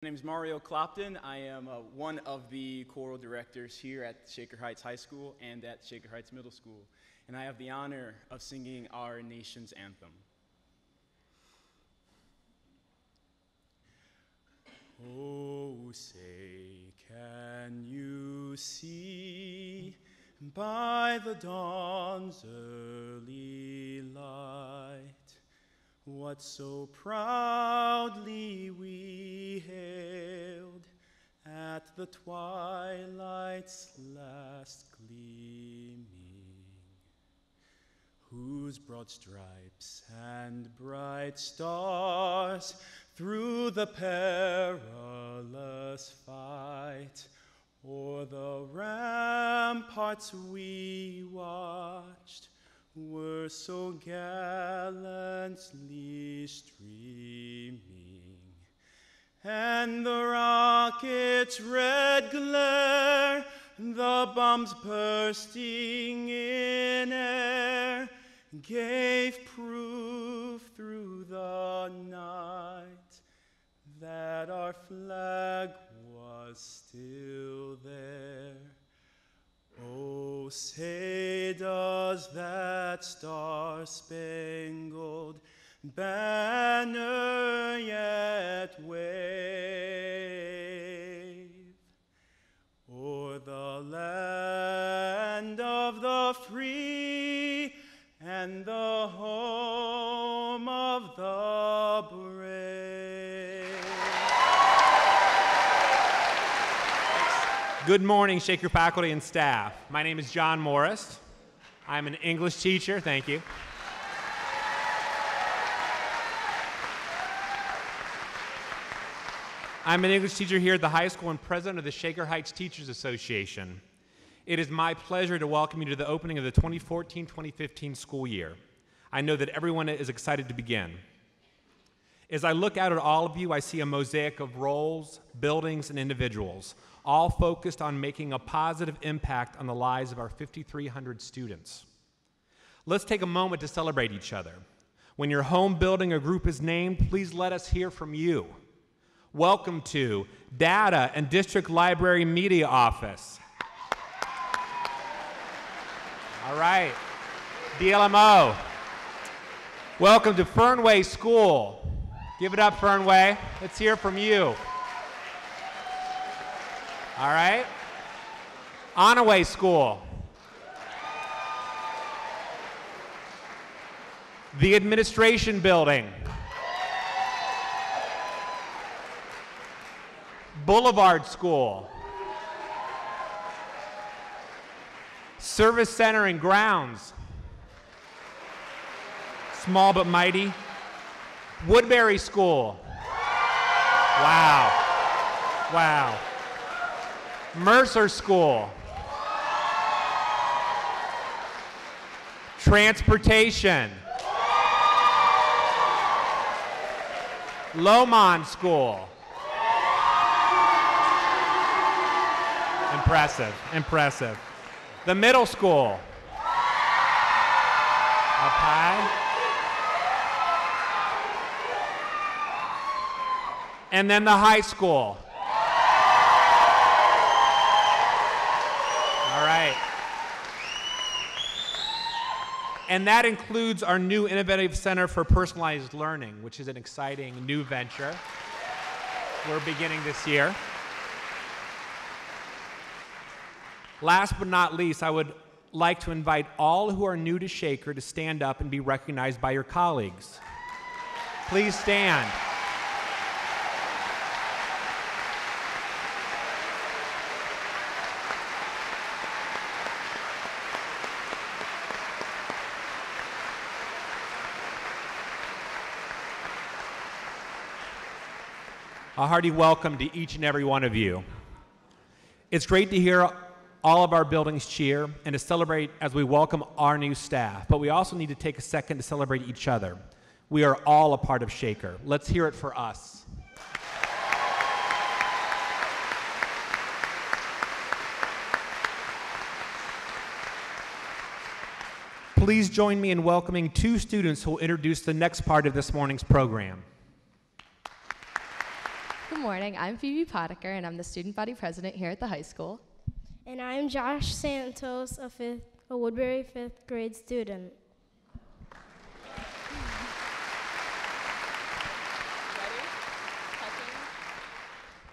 My name is Mario Clopton. I am one of the choral directors here at Shaker Heights High School and at Shaker Heights Middle School, and I have the honor of singing our nation's anthem. Oh, say, can you see by the dawn's early light what so proudly we hailed at the twilight's last gleaming, whose broad stripes and bright stars through the perilous fight o'er the ramparts we watched were so gallantly streaming, and the rocket's red glare, the bombs bursting in air, gave proof through the night that our flag was still there. Oh, say does that star-spangled banner yet wave o'er the land of the free and the home of the brave? Good morning, Shaker faculty and staff. My name is John Morris. I'm an English teacher, thank you. I'm an English teacher here at the high school and president of the Shaker Heights Teachers Association. It is my pleasure to welcome you to the opening of the 2014-2015 school year. I know that everyone is excited to begin. As I look out at all of you, I see a mosaic of roles, buildings, and individuals, all focused on making a positive impact on the lives of our 5,300 students. Let's take a moment to celebrate each other. When your home building or group is named, please let us hear from you. Welcome to Data and District Library Media Office. All right, DLMO. Welcome to Fernway School. Give it up, Fernway. Let's hear from you. All right. Onaway School. The Administration Building. Boulevard School. Service Center and Grounds. Small but mighty. Woodbury School. Wow. Wow. Mercer School. Transportation. Lomond School. Impressive, impressive. The middle school. Up high. And then the high school. All right. And that includes our new Innovative Center for Personalized Learning, which is an exciting new venture we're beginning this year. Last but not least, I would like to invite all who are new to Shaker to stand up and be recognized by your colleagues. Please stand. A hearty welcome to each and every one of you. It's great to hear all of our buildings cheer and to celebrate as we welcome our new staff, but we also need to take a second to celebrate each other. We are all a part of Shaker. Let's hear it for us. Please join me in welcoming two students who will introduce the next part of this morning's program. Good Good morning. I'm Phoebe Potiker, and I'm the student body president here at the high school. And I'm Josh Santos, a Woodbury 5th grade student.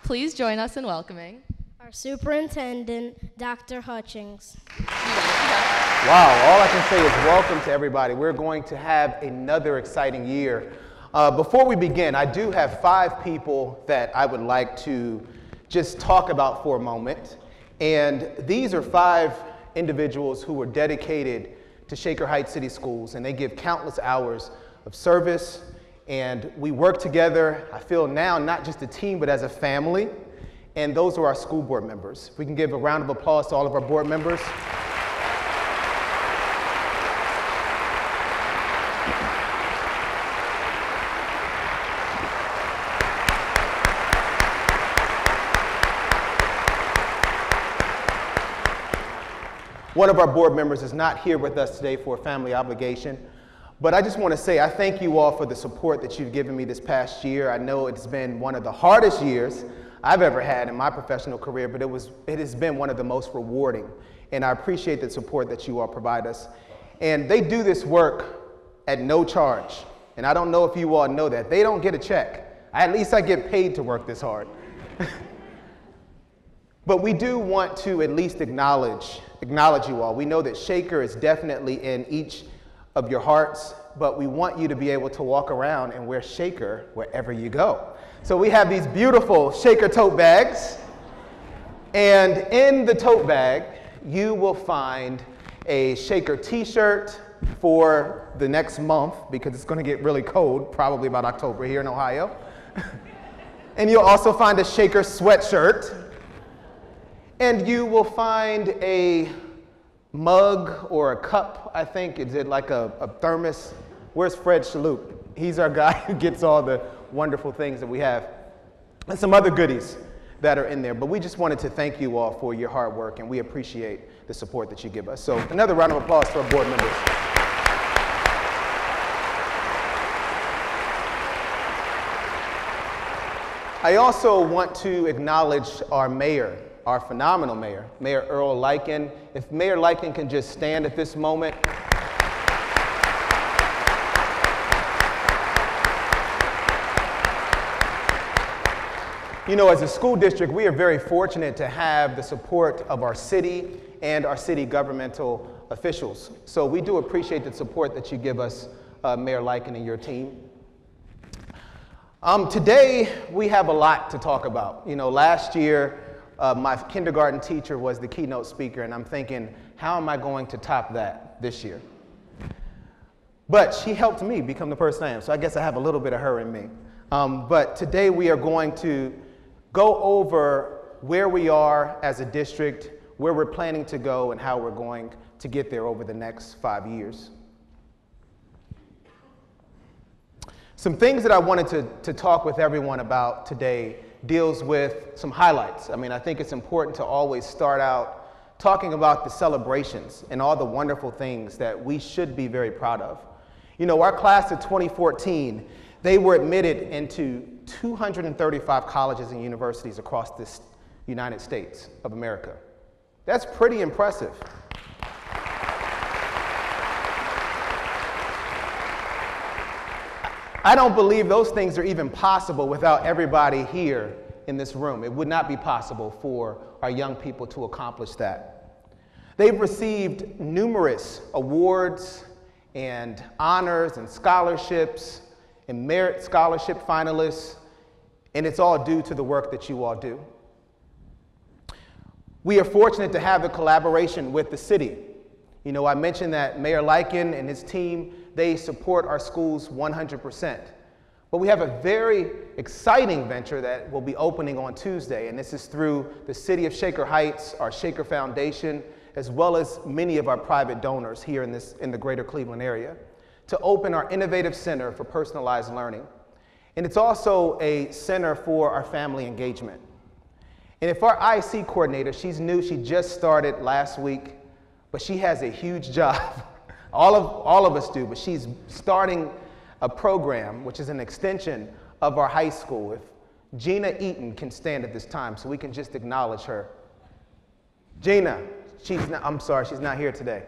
Please join us in welcoming Our superintendent, Dr. Hutchings. Wow, all I can say is welcome to everybody. We're going to have another exciting year. Before we begin, I do have 5 people that I would like to just talk about for a moment. And these are 5 individuals who were dedicated to Shaker Heights City Schools, and they give countless hours of service. And we work together, I feel now, not just a team, but as a family. And those are our school board members. If we can give a round of applause to all of our board members. One of our board members is not here with us today for a family obligation, but I just want to say I thank you all for the support that you've given me this past year. I know it's been one of the hardest years I've ever had in my professional career, but it has been one of the most rewarding, and I appreciate the support that you all provide us. And they do this work at no charge, and I don't know if you all know that. They don't get a check. At least I get paid to work this hard. But we do want to at least acknowledge you all. We know that Shaker is definitely in each of your hearts, but we want you to be able to walk around and wear Shaker wherever you go. So we have these beautiful Shaker tote bags, and in the tote bag, you will find a Shaker t-shirt for the next month, because it's going to get really cold, probably about October here in Ohio. And you'll also find a Shaker sweatshirt. And you will find a mug or a cup, I think. Is it like a thermos? Where's Fred Shalhoub? He's our guy who gets all the wonderful things that we have. And some other goodies that are in there. But we just wanted to thank you all for your hard work, and we appreciate the support that you give us. So another round of applause for our board members. I also want to acknowledge our mayor, our phenomenal mayor, Mayor Earl Lyken. If Mayor Lyken can just stand at this moment. You know, as a school district, we are very fortunate to have the support of our city and our city governmental officials. So we do appreciate the support that you give us, Mayor Lyken and your team. Today, we have a lot to talk about. You know, last year, my kindergarten teacher was the keynote speaker, and I'm thinking, how am I going to top that this year? But she helped me become the person I am, so I guess I have a little bit of her in me. But today we are going to go over where we are as a district, where we're planning to go, and how we're going to get there over the next 5 years. Some things that I wanted to talk with everyone about today deals with some highlights. I mean, I think it's important to always start out talking about the celebrations and all the wonderful things that we should be very proud of. You know, our class of 2014, they were admitted into 235 colleges and universities across this United States of America. That's pretty impressive. I don't believe those things are even possible without everybody here in this room. It would not be possible for our young people to accomplish that. They've received numerous awards and honors and scholarships and merit scholarship finalists, and it's all due to the work that you all do. We are fortunate to have the collaboration with the city. You know, I mentioned that Mayor Lyken and his team, they support our schools 100%. But we have a very exciting venture that will be opening on Tuesday, and this is through the City of Shaker Heights, our Shaker Foundation, as well as many of our private donors here in the greater Cleveland area, to open our innovative center for personalized learning. And it's also a center for our family engagement. And if our IC coordinator, she's new, she just started last week, but she has a huge job. All of us do, but she's starting a program which is an extension of our high school. If Gina Eaton can stand at this time so we can just acknowledge her. Gina, I'm sorry, she's not here today.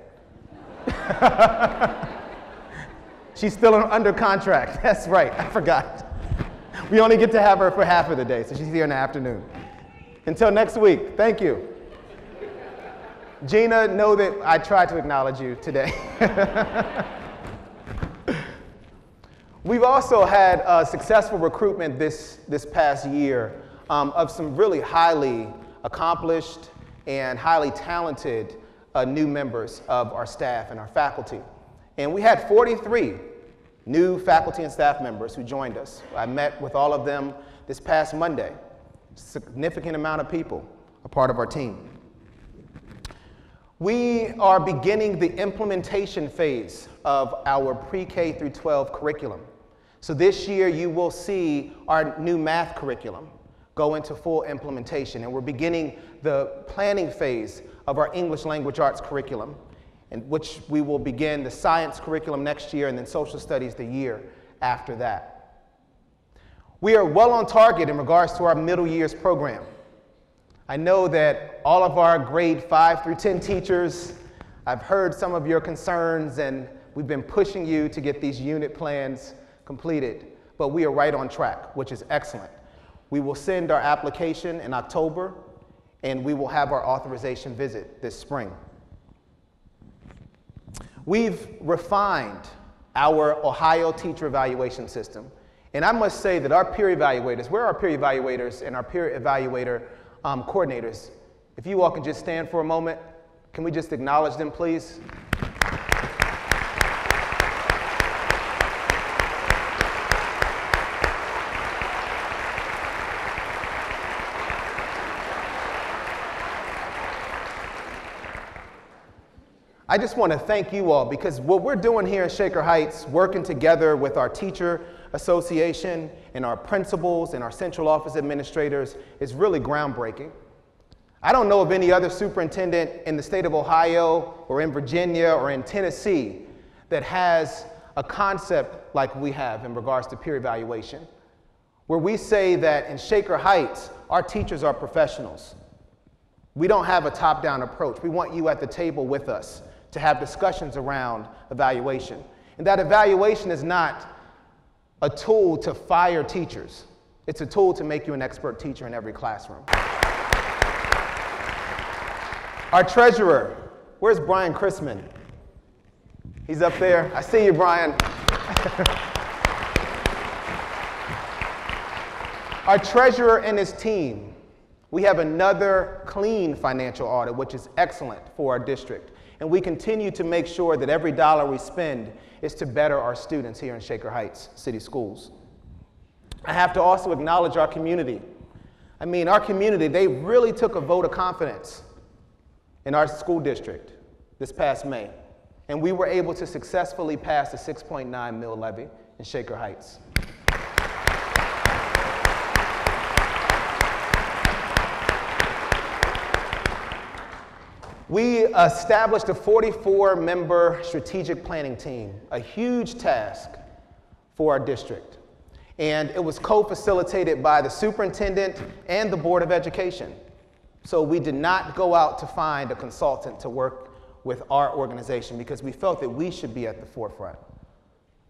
She's still under contract. That's right, I forgot. We only get to have her for half of the day, so she's here in the afternoon. Until next week, thank you. Gina, know that I tried to acknowledge you today. We've also had successful recruitment this past year of some really highly accomplished and highly talented new members of our staff and our faculty. And we had 43 new faculty and staff members who joined us. I met with all of them this past Monday. Significant amount of people are part of our team. We are beginning the implementation phase of our pre-K through 12 curriculum. So this year you will see our new math curriculum go into full implementation, and we're beginning the planning phase of our English language arts curriculum, in which we will begin the science curriculum next year and then social studies the year after that. We are well on target in regards to our middle years program. I know that all of our grade 5 through 10 teachers, I've heard some of your concerns, and we've been pushing you to get these unit plans completed, but we are right on track, which is excellent. We will send our application in October, and we will have our authorization visit this spring. We've refined our Ohio teacher evaluation system, and I must say that our peer evaluators, where are our peer evaluators and our peer evaluator coordinators? If you all can just stand for a moment, can we just acknowledge them, please? I just want to thank you all, because what we're doing here in Shaker Heights, working together with our teacher association and our principals and our central office administrators, is really groundbreaking. I don't know of any other superintendent in the state of Ohio or in Virginia or in Tennessee that has a concept like we have in regards to peer evaluation, where we say that in Shaker Heights, our teachers are professionals. We don't have a top-down approach. We want you at the table with us to have discussions around evaluation. And that evaluation is not a tool to fire teachers. It's a tool to make you an expert teacher in every classroom. Our treasurer, where's Brian Chrisman? He's up there. I see you, Brian. Our treasurer and his team, we have another clean financial audit, which is excellent for our district. And we continue to make sure that every dollar we spend is to better our students here in Shaker Heights City Schools. I have to also acknowledge our community. I mean, our community, they really took a vote of confidence in our school district this past May. And we were able to successfully pass the 6.9 mill levy in Shaker Heights. We established a 44-member strategic planning team, a huge task for our district. And it was co-facilitated by the superintendent and the Board of Education. So we did not go out to find a consultant to work with our organization, because we felt that we should be at the forefront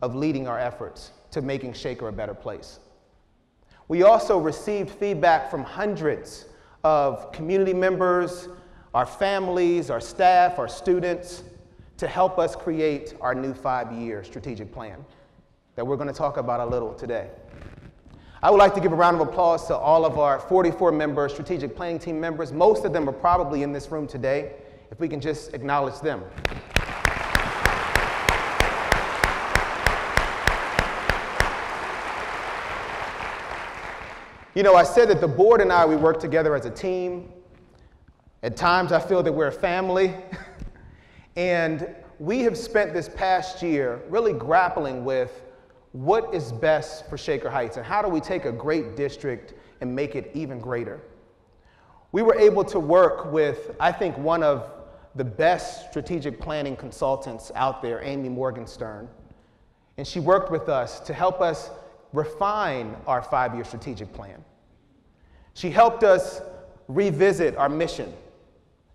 of leading our efforts to making Shaker a better place. We also received feedback from hundreds of community members, our families, our staff, our students, to help us create our new 5-year strategic plan that we're going to talk about a little today. I would like to give a round of applause to all of our 44-member strategic planning team members. Most of them are probably in this room today. If we can just acknowledge them. You know, I said that the board and I, we work together as a team. At times, I feel that we're a family. And we have spent this past year really grappling with what is best for Shaker Heights and how do we take a great district and make it even greater. We were able to work with, I think, one of the best strategic planning consultants out there, Amy Morgenstern. And she worked with us to help us refine our 5-year strategic plan. She helped us revisit our mission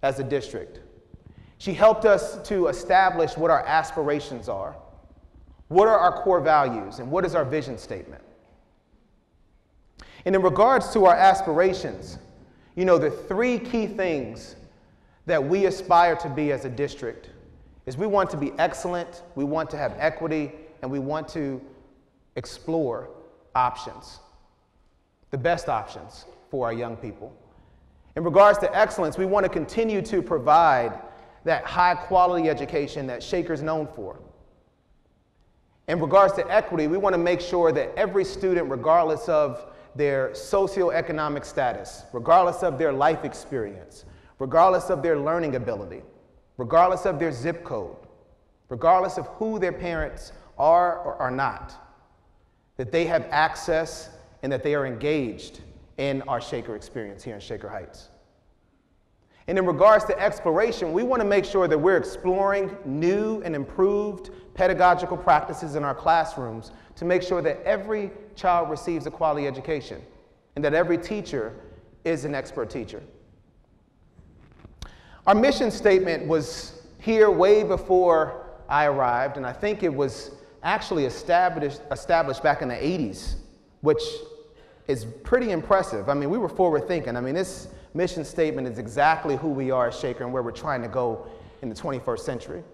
as a district. She helped us to establish what our aspirations are, what are our core values, and what is our vision statement. And in regards to our aspirations, you know, the three key things that we aspire to be as a district is we want to be excellent, we want to have equity, and we want to explore options, the best options for our young people. In regards to excellence, we want to continue to provide that high quality education that Shaker is known for. In regards to equity, we want to make sure that every student, regardless of their socioeconomic status, regardless of their life experience, regardless of their learning ability, regardless of their zip code, regardless of who their parents are or are not, that they have access and that they are engaged in our Shaker experience here in Shaker Heights. And in regards to exploration, we want to make sure that we're exploring new and improved pedagogical practices in our classrooms to make sure that every child receives a quality education and that every teacher is an expert teacher. Our mission statement was here way before I arrived, and I think it was actually established back in the 80s, which is pretty impressive. I mean, we were forward thinking. I mean, this mission statement is exactly who we are as Shaker and where we're trying to go in the 21st century.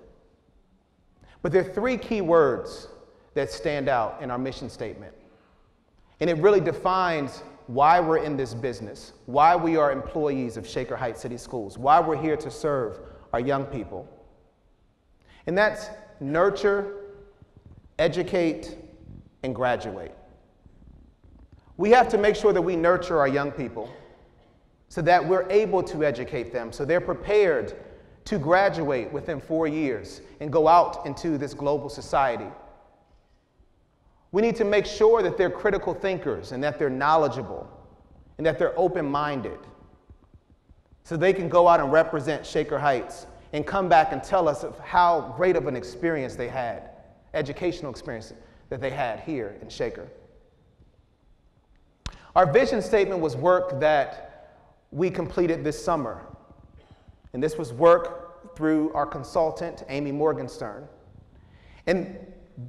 But there are three key words that stand out in our mission statement. And it really defines why we're in this business, why we are employees of Shaker Heights City Schools, why we're here to serve our young people. And that's nurture, educate, and graduate. We have to make sure that we nurture our young people so that we're able to educate them, so they're prepared to graduate within 4 years and go out into this global society. We need to make sure that they're critical thinkers and that they're knowledgeable and that they're open-minded so they can go out and represent Shaker Heights and come back and tell us of how great of an experience they had, educational experience that they had here in Shaker. Our vision statement was work that we completed this summer. And this was work through our consultant, Amy Morgenstern. And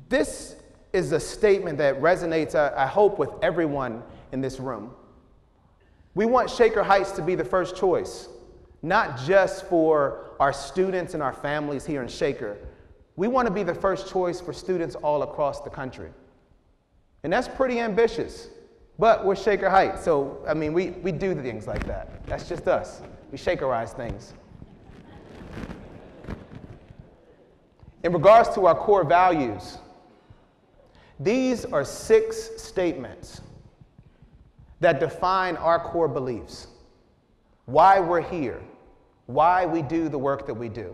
this is a statement that resonates, I hope, with everyone in this room. We want Shaker Heights to be the first choice, not just for our students and our families here in Shaker. We want to be the first choice for students all across the country. And that's pretty ambitious. But we're Shaker Heights, so, I mean, we do things like that. That's just us. We Shakerize things. In regards to our core values, these are 6 statements that define our core beliefs, why we're here, why we do the work that we do,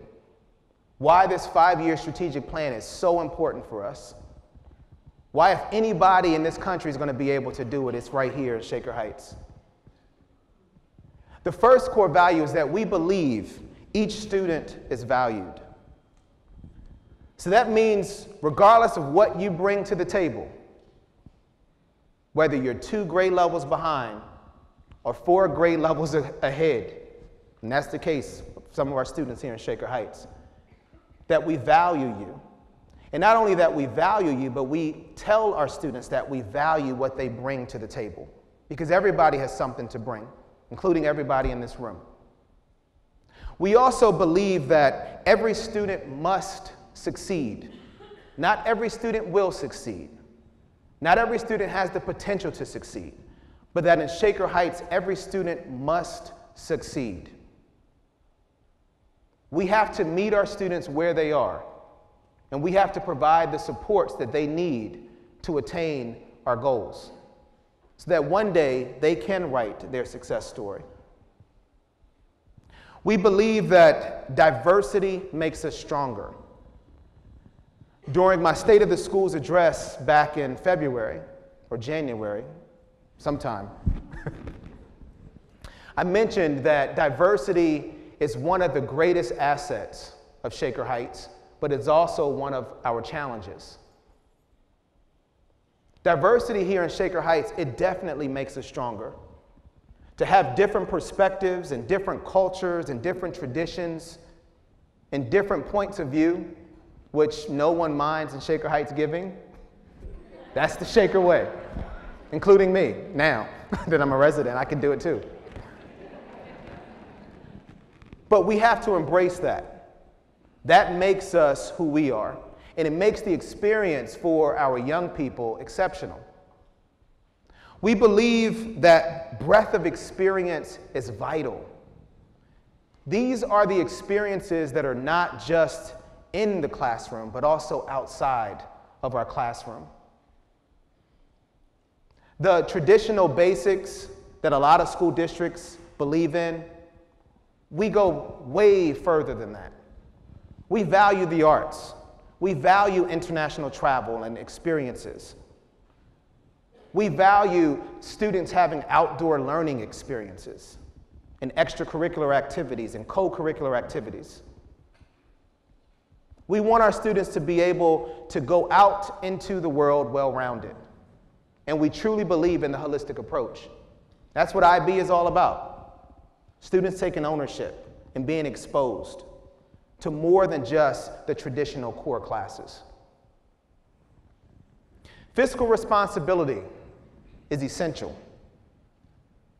why this 5-year strategic plan is so important for us, why if anybody in this country is going to be able to do it, it's right here in Shaker Heights. The first core value is that we believe each student is valued. So that means regardless of what you bring to the table, whether you're 2 grade levels behind or 4 grade levels ahead, and that's the case of some of our students here in Shaker Heights, that we value you. And not only that we value you, but we tell our students that we value what they bring to the table. Because everybody has something to bring, including everybody in this room. We also believe that every student must succeed. Not every student will succeed. Not every student has the potential to succeed. But that in Shaker Heights, every student must succeed. We have to meet our students where they are. And we have to provide the supports that they need to attain our goals so that one day they can write their success story. We believe that diversity makes us stronger. During my State of the Schools address back in February or January, sometime, I mentioned that diversity is one of the greatest assets of Shaker Heights, but it's also one of our challenges. Diversity here in Shaker Heights, it definitely makes us stronger. to have different perspectives and different cultures and different traditions and different points of view, which no one minds in Shaker Heights giving. That's the Shaker way, including me. Now that I'm a resident, I can do it too. But we have to embrace that. That makes us who we are, and it makes the experience for our young people exceptional. We believe that breadth of experience is vital. These are the experiences that are not just in the classroom, but also outside of our classroom. The traditional basics that a lot of school districts believe in, we go way further than that. We value the arts. We value international travel and experiences. We value students having outdoor learning experiences and extracurricular activities and co-curricular activities. We want our students to be able to go out into the world well-rounded. And we truly believe in the holistic approach. That's what IB is all about. Students taking ownership and being exposed to more than just the traditional core classes. Fiscal responsibility is essential.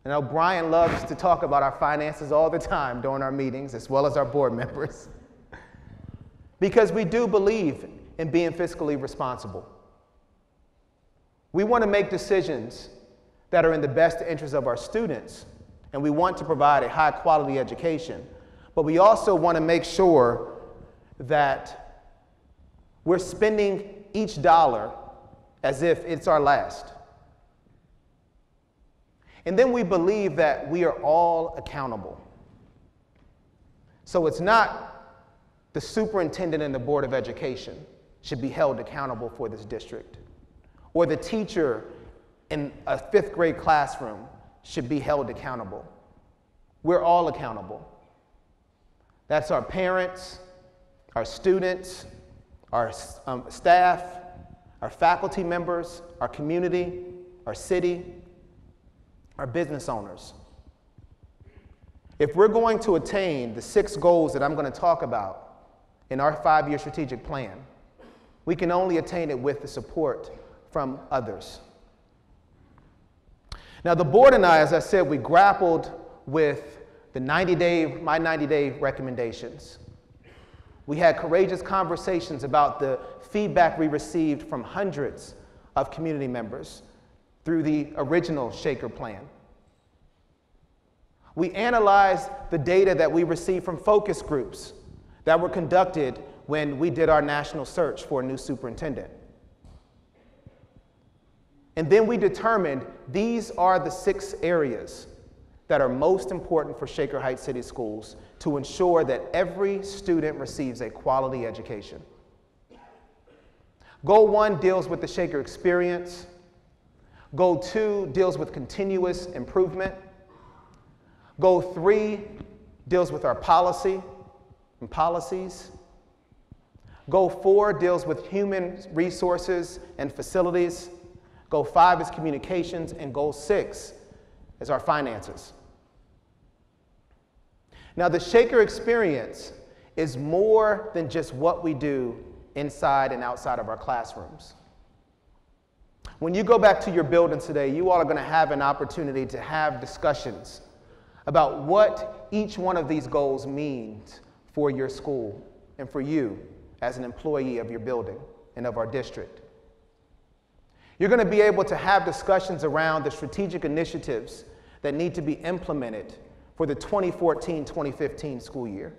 I know Brian loves to talk about our finances all the time during our meetings, as well as our board members, because we do believe in being fiscally responsible. We want to make decisions that are in the best interest of our students, and we want to provide a high-quality education, but we also want to make sure that we're spending each dollar as if it's our last. And then we believe that we are all accountable. So it's not the superintendent and the Board of Education should be held accountable for this district, or the teacher in a 5th grade classroom should be held accountable. We're all accountable. That's our parents, our students, our staff, our faculty members, our community, our city, our business owners. If we're going to attain the 6 goals that I'm going to talk about in our 5-year strategic plan, we can only attain it with the support from others. Now, the board and I, as I said, we grappled with the my 90-day recommendations. We had courageous conversations about the feedback we received from hundreds of community members through the original Shaker plan. We analyzed the data that we received from focus groups that were conducted when we did our national search for a new superintendent. And then we determined these are the 6 areas that are most important for Shaker Heights City Schools to ensure that every student receives a quality education. Goal 1 deals with the Shaker experience. Goal 2 deals with continuous improvement. Goal 3 deals with our policy and policies. Goal 4 deals with human resources and facilities. Goal 5 is communications, and Goal 6 is our finances. Now, the Shaker experience is more than just what we do inside and outside of our classrooms. When you go back to your building today, you all are going to have an opportunity to have discussions about what each one of these goals means for your school and for you as an employee of your building and of our district. You're going to be able to have discussions around the strategic initiatives that need to be implemented for the 2014-2015 school year.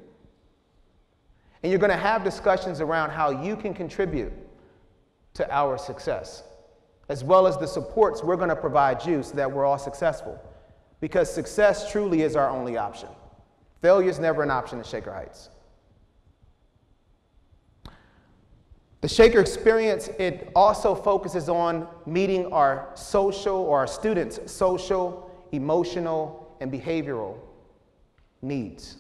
And you're going to have discussions around how you can contribute to our success, as well as the supports we're going to provide you so that we're all successful. Because success truly is our only option. Failure is never an option in Shaker Heights. The Shaker experience, it also focuses on meeting our students' social, emotional, and behavioral needs.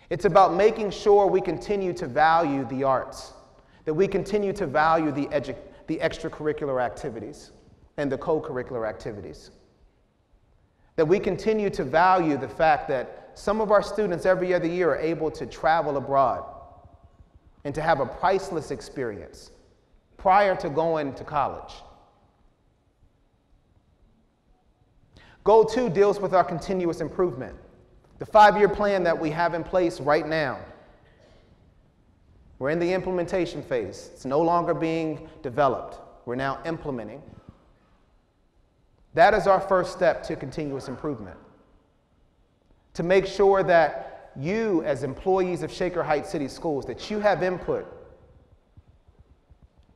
It's about making sure we continue to value the arts, that we continue to value the extracurricular activities and the co-curricular activities. that we continue to value the fact that some of our students every other year are able to travel abroad and to have a priceless experience prior to going to college. Goal 2 deals with our continuous improvement. The 5-year plan that we have in place right now. We're in the implementation phase. It's no longer being developed. We're now implementing. That is our first step to continuous improvement. To make sure that you, as employees of Shaker Heights City Schools, that you have input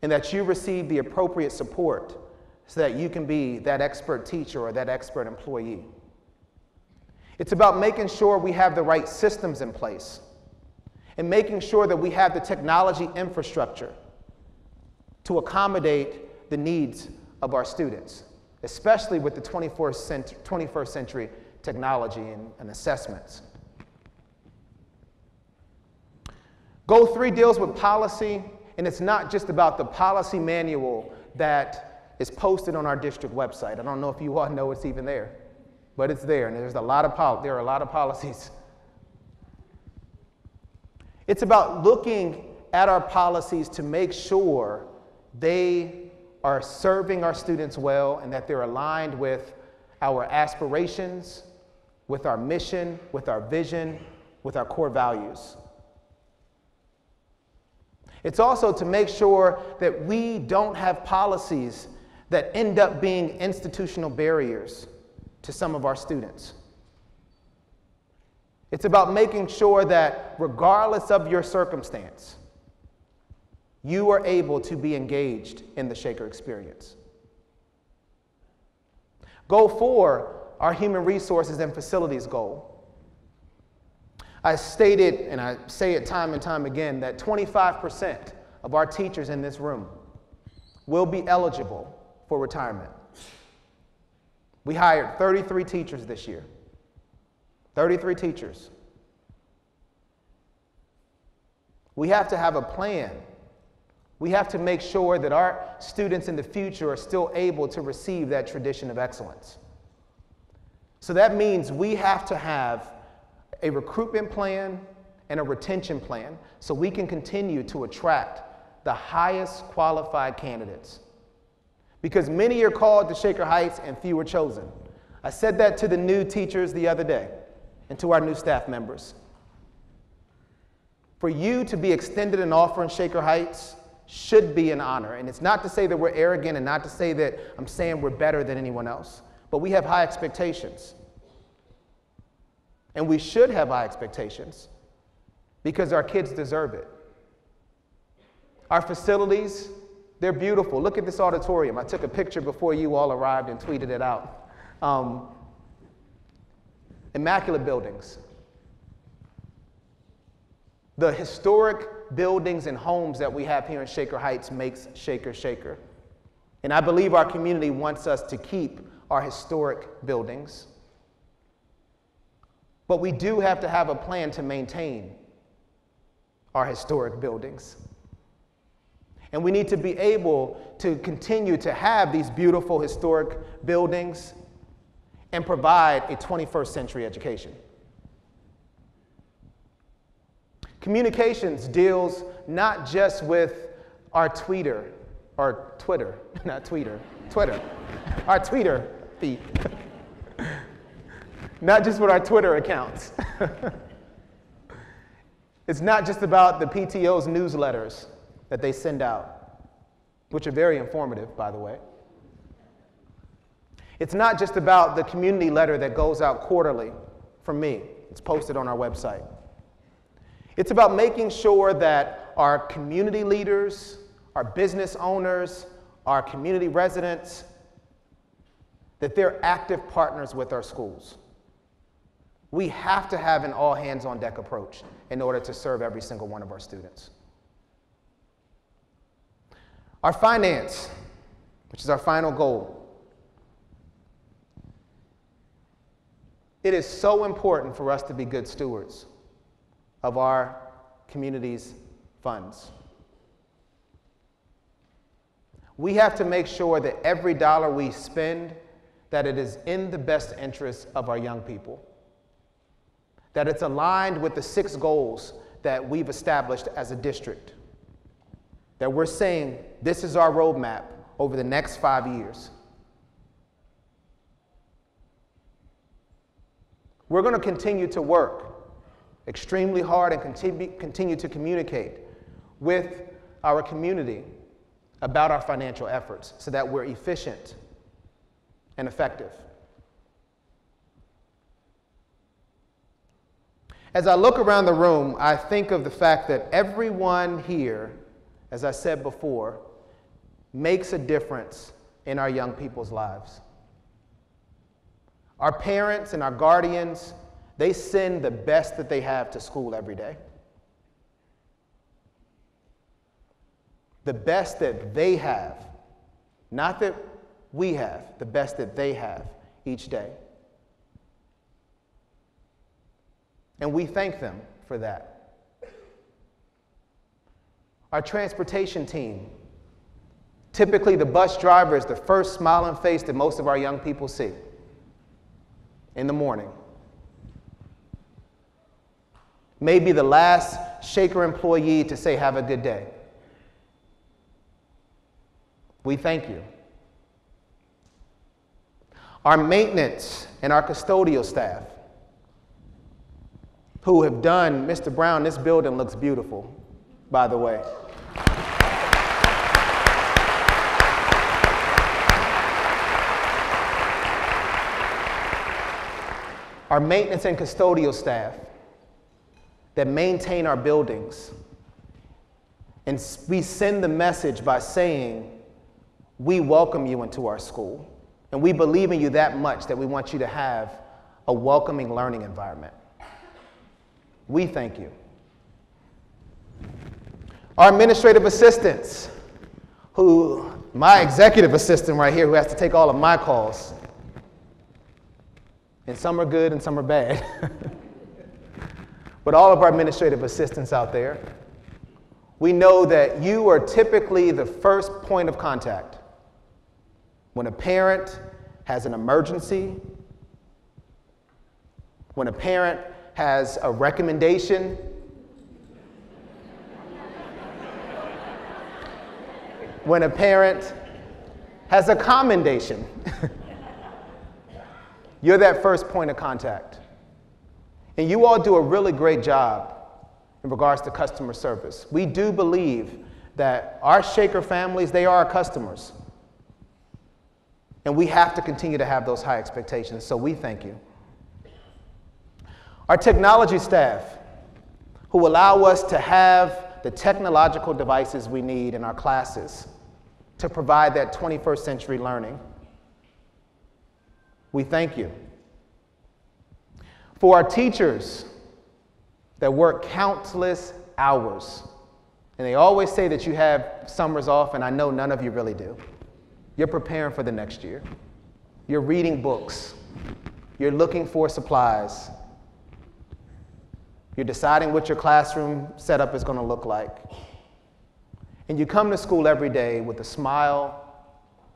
and that you receive the appropriate support so that you can be that expert teacher or that expert employee. It's about making sure we have the right systems in place and making sure that we have the technology infrastructure to accommodate the needs of our students, especially with the 21st century technology and assessments. Goal 3 deals with policy, and it's not just about the policy manual that is posted on our district website. I don't know if you all know it's even there, but it's there, and there are a lot of policies. It's about looking at our policies to make sure they are serving our students well and that they're aligned with our aspirations, with our mission, with our vision, with our core values. It's also to make sure that we don't have policies that end up being institutional barriers to some of our students. It's about making sure that regardless of your circumstance, you are able to be engaged in the Shaker experience. Goal 4, our human resources and facilities goal. I stated, and I say it time and time again, that 25% of our teachers in this room will be eligible for retirement. We hired 33 teachers this year. 33 teachers. We have to have a plan. We have to make sure that our students in the future are still able to receive that tradition of excellence. So that means we have to have a recruitment plan and a retention plan so we can continue to attract the highest qualified candidates. Because many are called to Shaker Heights and few are chosen. I said that to the new teachers the other day and to our new staff members. For you to be extended an offer in Shaker Heights should be an honor. And it's not to say that we're arrogant and not to say that I'm saying we're better than anyone else, but we have high expectations. And we should have high expectations because our kids deserve it. Our facilities, they're beautiful. Look at this auditorium. I took a picture before you all arrived and tweeted it out. Immaculate buildings. The historic buildings and homes that we have here in Shaker Heights makes Shaker Shaker. And I believe our community wants us to keep our historic buildings. But we do have to have a plan to maintain our historic buildings. And we need to be able to continue to have these beautiful historic buildings and provide a 21st century education. Communications deals not just with our Twitter, our Twitter feed. Not just with our Twitter accounts. It's not just about the PTO's newsletters that they send out, which are very informative, by the way. It's not just about the community letter that goes out quarterly from me. It's posted on our website. It's about making sure that our community leaders, our business owners, our community residents, that they're active partners with our schools. We have to have an all-hands-on-deck approach in order to serve every single one of our students. Our finance, which is our final goal. It is so important for us to be good stewards of our community's funds. We have to make sure that every dollar we spend that it is in the best interest of our young people, that it's aligned with the 6 goals that we've established as a district, that we're saying this is our roadmap over the next 5 years. We're going to continue to work extremely hard and continue to communicate with our community about our financial efforts so that we're efficient and effective. As I look around the room, I think of the fact that everyone here, as I said before, makes a difference in our young people's lives. Our parents and our guardians, they send the best that they have to school every day. The best that they have, not that we have, the best that they have each day. And we thank them for that. Our transportation team, typically the bus driver is the first smiling face that most of our young people see in the morning. Maybe the last Shaker employee to say, "Have a good day." We thank you. Our maintenance and our custodial staff, who have done, Mr. Brown, this building looks beautiful, by the way. Our maintenance and custodial staff that maintain our buildings. And we send the message by saying, we welcome you into our school. And we believe in you that much that we want you to have a welcoming learning environment. We thank you. Our administrative assistants, my executive assistant right here who has to take all of my calls. And some are good and some are bad. But all of our administrative assistants out there, we know that you are typically the first point of contact. When a parent has an emergency, when a parent has a recommendation, when a parent has a commendation, you're that first point of contact. And you all do a really great job in regards to customer service. We do believe that our Shaker families, they are our customers. And we have to continue to have those high expectations, so we thank you. Our technology staff, who allow us to have the technological devices we need in our classes to provide that 21st century learning. We thank you. For our teachers that work countless hours, and they always say that you have summers off, and I know none of you really do. You're preparing for the next year. You're reading books. You're looking for supplies. You're deciding what your classroom setup is going to look like. And you come to school every day with a smile,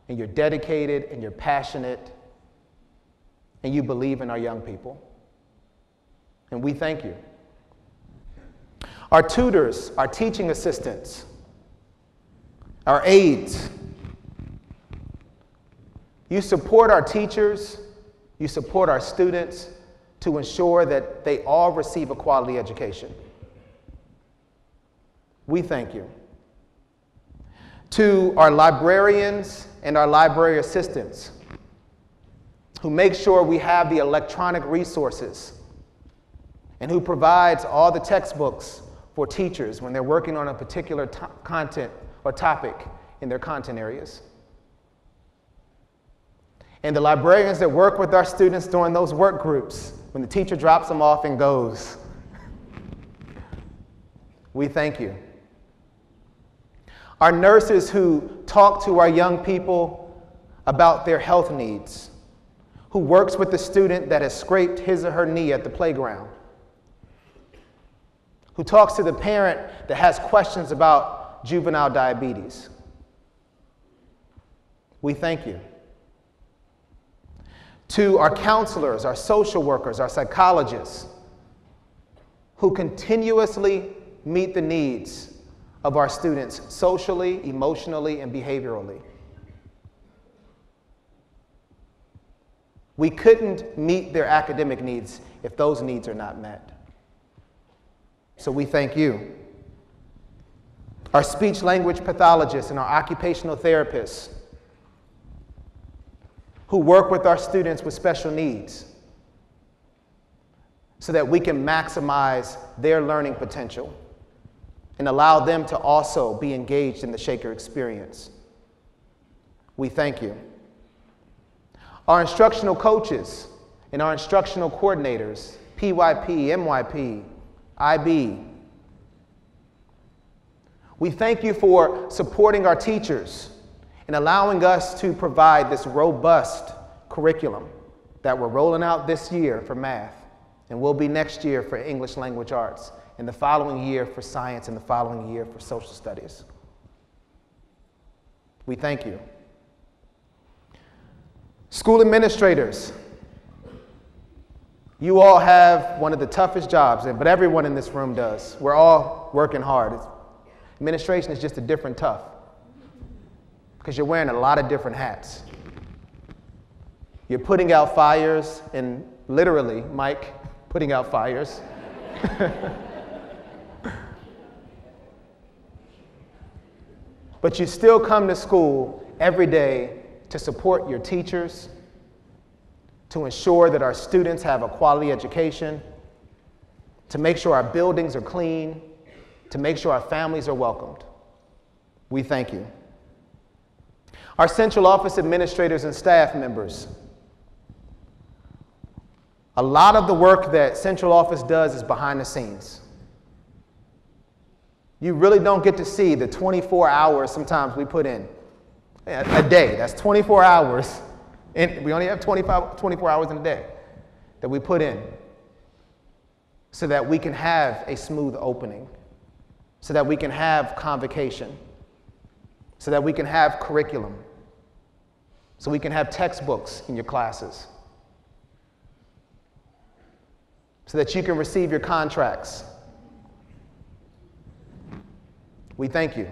and you're dedicated, and you're passionate, and you believe in our young people. And we thank you. Our tutors, our teaching assistants, our aides, you support our teachers, you support our students to ensure that they all receive a quality education. We thank you. To our librarians and our library assistants, who make sure we have the electronic resources and who provides all the textbooks for teachers when they're working on a particular content or topic in their content areas. And the librarians that work with our students during those work groups when the teacher drops them off and goes. We thank you. Our nurses who talk to our young people about their health needs, who works with the student that has scraped his or her knee at the playground, who talks to the parent that has questions about juvenile diabetes. We thank you. to our counselors, our social workers, our psychologists, who continuously meet the needs of our students socially, emotionally, and behaviorally. We couldn't meet their academic needs if those needs are not met. So we thank you. Our speech language pathologists and our occupational therapists who work with our students with special needs so that we can maximize their learning potential and allow them to also be engaged in the Shaker experience. We thank you. Our instructional coaches and our instructional coordinators, PYP, MYP, IB. We thank you for supporting our teachers and allowing us to provide this robust curriculum that we're rolling out this year for math, and will be next year for English language arts, and the following year for science, and the following year for social studies. We thank you. School administrators, you all have one of the toughest jobs, but everyone in this room does. We're all working hard. Administration is just a different tough because you're wearing a lot of different hats. You're putting out fires, and literally, Mike, putting out fires. But you still come to school every day to support your teachers, to ensure that our students have a quality education, to make sure our buildings are clean, to make sure our families are welcomed. We thank you. Our central office administrators and staff members. A lot of the work that central office does is behind the scenes. You really don't get to see the 24 hours sometimes we put in. A day, that's 24 hours. And we only have 24 hours in a day that we put in so that we can have a smooth opening, so that we can have convocation, so that we can have curriculum, so we can have textbooks in your classes, so that you can receive your contracts. We thank you.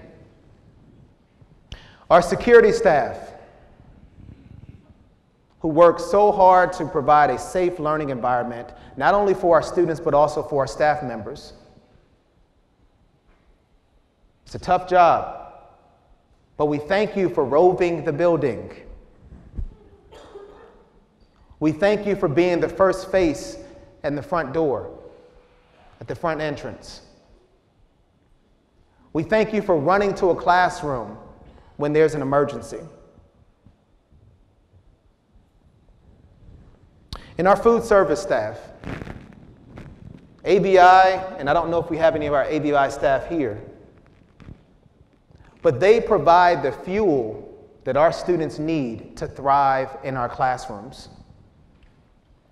Our security staff, who work so hard to provide a safe learning environment, not only for our students, but also for our staff members. It's a tough job, but we thank you for roving the building. We thank you for being the first face and the front door, at the front entrance. We thank you for running to a classroom when there's an emergency. And our food service staff, ABI, and I don't know if we have any of our ABI staff here, but they provide the fuel that our students need to thrive in our classrooms.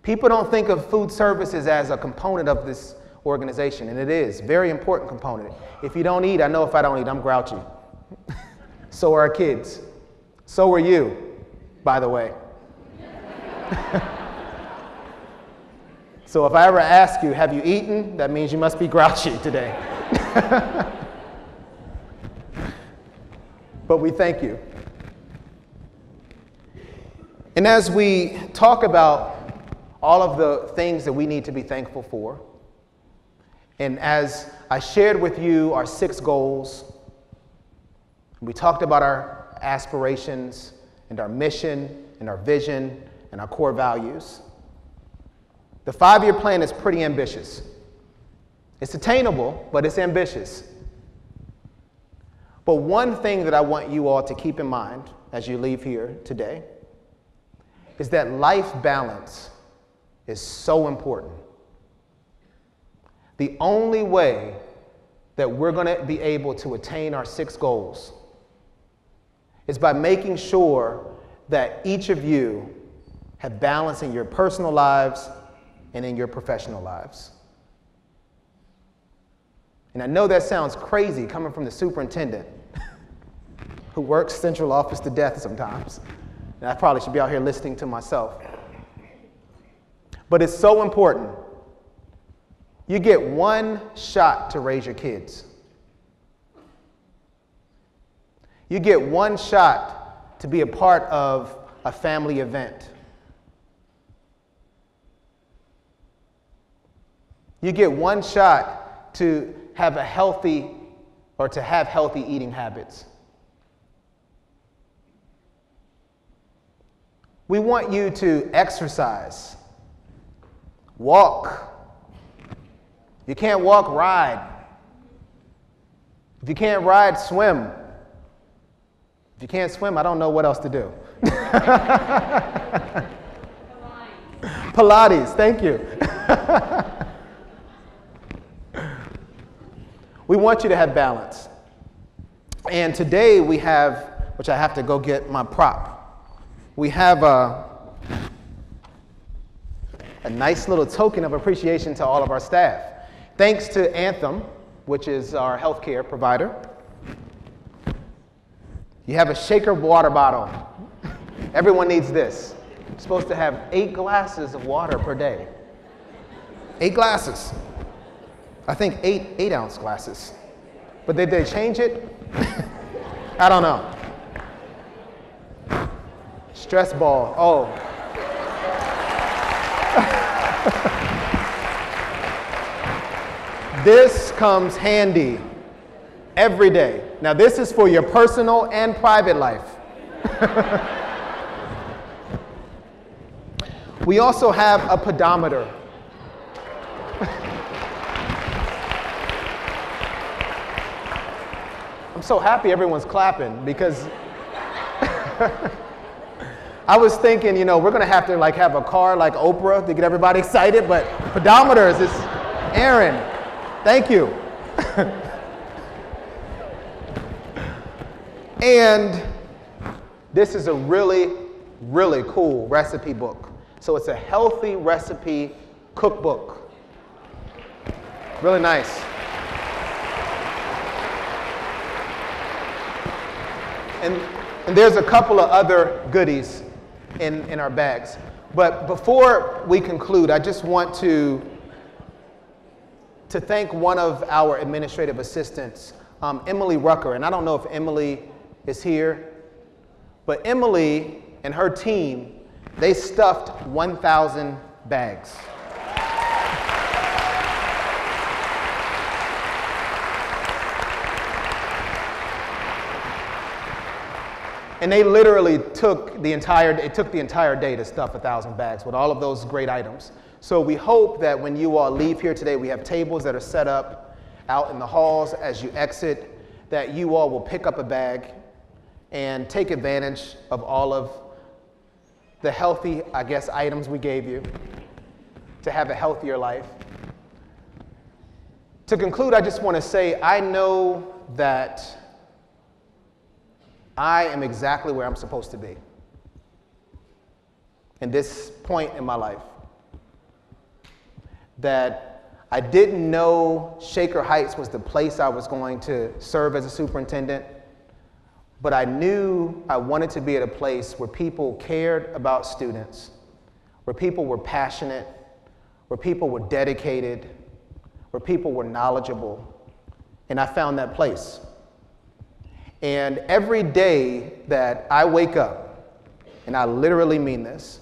People don't think of food services as a component of this organization, and it is a very important component. If you don't eat, I know if I don't eat, I'm grouchy. So are our kids. So are you, by the way. So if I ever ask you, have you eaten? That means you must be grouchy today. But we thank you. And as we talk about all of the things that we need to be thankful for, and as I shared with you our 6 goals, we talked about our aspirations and our mission and our vision and our core values. The 5-year plan is pretty ambitious. It's attainable, but it's ambitious. But one thing that I want you all to keep in mind as you leave here today is that life balance is so important. The only way that we're going to be able to attain our 6 goals is by making sure that each of you have balance in your personal lives and in your professional lives. And I know that sounds crazy coming from the superintendent who works central office to death sometimes. And I probably should be out here listening to myself. But it's so important. You get one shot to raise your kids. You get one shot to be a part of a family event. You get one shot to have healthy eating habits. We want you to exercise, walk. If you can't walk, ride. If you can't ride, swim. If you can't swim, I don't know what else to do. Pilates, thank you. We want you to have balance. And today we have, which I have to go get my prop, we have a nice little token of appreciation to all of our staff. Thanks to Anthem, which is our healthcare provider. You have a shaker water bottle. Everyone needs this. You're supposed to have 8 glasses of water per day. 8 glasses. I think 8-ounce glasses. But did they change it? I don't know. Stress ball. Oh. This comes handy every day. Now, this is for your personal and private life. We also have a pedometer. I'm so happy everyone's clapping because I was thinking, you know, we're going to have to have a car like Oprah to get everybody excited, but pedometers is Aaron. Thank you. And this is a really, really cool recipe book. So it's a healthy recipe cookbook. Really nice. And there's a couple of other goodies in our bags. But before we conclude, I just want to thank one of our administrative assistants, Emily Rucker. And I don't know if Emily is here, but Emily and her team, they stuffed 1,000 bags. And they literally took the entire day to stuff 1,000 bags with all of those great items. So we hope that when you all leave here today, we have tables that are set up out in the halls as you exit, that you all will pick up a bag and take advantage of all of the healthy, items we gave you to have a healthier life. To conclude, I just want to say, I know that I am exactly where I'm supposed to be in this point in my life. That I didn't know Shaker Heights was the place I was going to serve as a superintendent, but I knew I wanted to be at a place where people cared about students, where people were passionate, where people were dedicated, where people were knowledgeable, and I found that place. And every day that I wake up, and I literally mean this,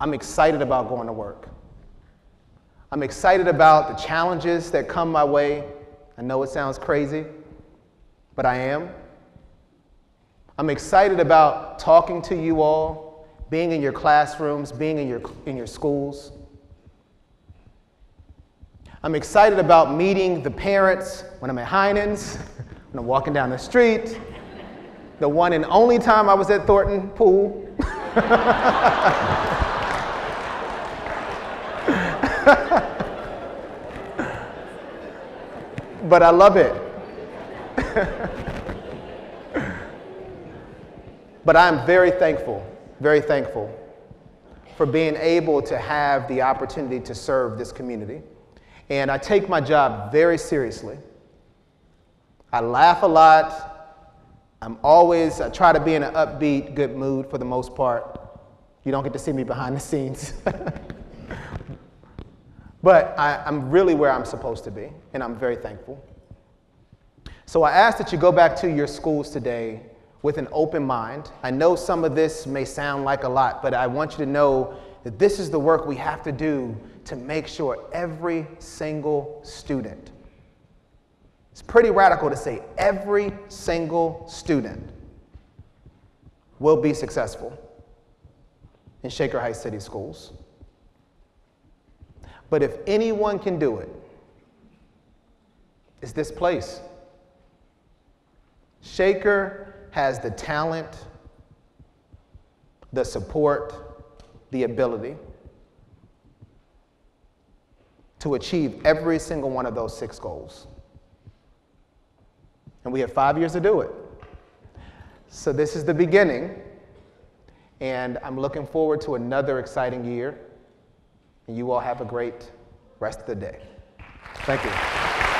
I'm excited about going to work. I'm excited about the challenges that come my way. I know it sounds crazy, but I am. I'm excited about talking to you all, being in your classrooms, being in your schools. I'm excited about meeting the parents when I'm at Heinen's, when I'm walking down the street, the one and only time I was at Thornton Pool. But I love it. But I'm very thankful for being able to have the opportunity to serve this community. And I take my job very seriously. I laugh a lot. I try to be in an upbeat, good mood for the most part. You don't get to see me behind the scenes. But I'm really where I'm supposed to be, and I'm very thankful. So I ask that you go back to your schools today with an open mind. I know some of this may sound like a lot, but I want you to know that this is the work we have to do to make sure every single student, it's pretty radical to say every single student will be successful in Shaker Heights City Schools. But if anyone can do it, it's this place. Shaker has the talent, the support, the ability to achieve every single one of those 6 goals. And we have 5 years to do it. So this is the beginning, and I'm looking forward to another exciting year. And you all have a great rest of the day. Thank you.